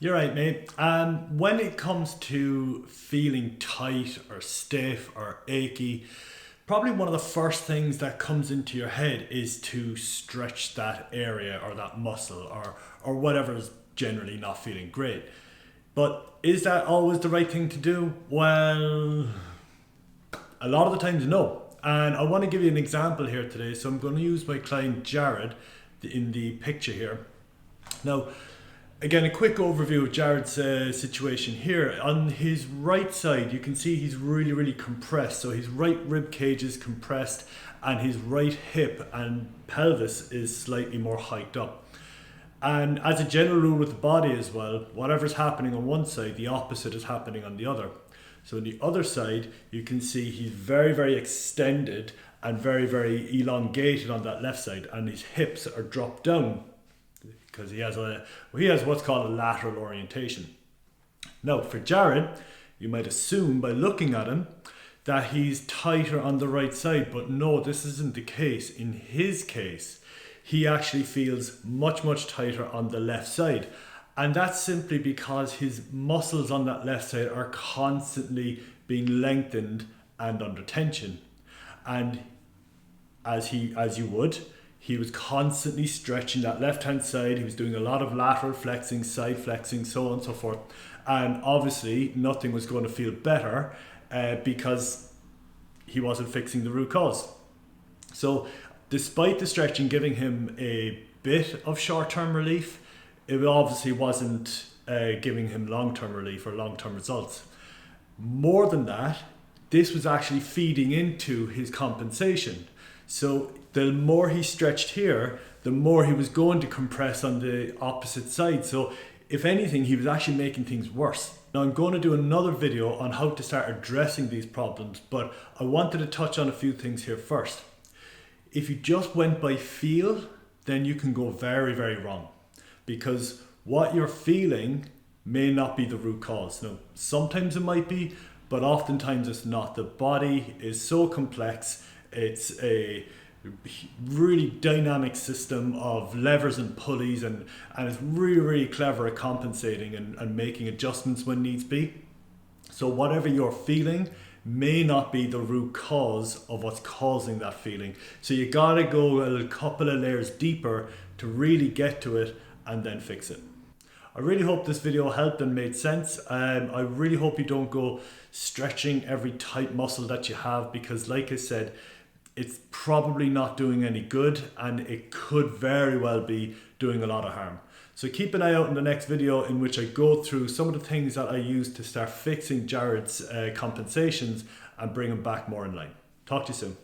You're right, mate. When it comes to feeling tight or stiff or achy, probably one of the first things that comes into your head is to stretch that area or that muscle or whatever is generally not feeling great. But is that always the right thing to do? Well, a lot of the times, no. And I want to give you an example here today. So I'm going to use my client Jared in the picture here. Now, again, a quick overview of Jared's situation here. On his right side, you can see he's really compressed. So his right rib cage is compressed and his right hip and pelvis is slightly more hiked up. And as a general rule with the body as well, whatever's happening on one side, the opposite is happening on the other. So on the other side, you can see he's very extended and very elongated on that left side, and his hips are dropped down because he has what's called a lateral orientation. Now for Jared, you might assume by looking at him that he's tighter on the right side, but no, this isn't the case. In his case, he actually feels much tighter on the left side. And that's simply because his muscles on that left side are constantly being lengthened and under tension. And he was constantly stretching that left hand side. He was doing a lot of lateral flexing, side flexing, so on and so forth. And obviously nothing was going to feel better because he wasn't fixing the root cause. So despite the stretching giving him a bit of short-term relief, it obviously wasn't giving him long-term relief or long-term results. More than that, this was actually feeding into his compensation. So the more he stretched here, the more he was going to compress on the opposite side. So if anything, he was actually making things worse. Now I'm going to do another video on how to start addressing these problems, but I wanted to touch on a few things here first. If you just went by feel, then you can go very wrong, because what you're feeling may not be the root cause. Now, sometimes it might be, but oftentimes it's not. The body is so complex. It's a really dynamic system of levers and pulleys, and it's really clever at compensating and making adjustments when needs be. So whatever you're feeling may not be the root cause of what's causing that feeling. So you gotta go a couple of layers deeper to really get to it and then fix it. I really hope this video helped and made sense. I really hope you don't go stretching every tight muscle that you have, because like I said, it's probably not doing any good and it could very well be doing a lot of harm. So keep an eye out in the next video, in which I go through some of the things that I use to start fixing Jared's compensations and bring him back more in line. Talk to you soon.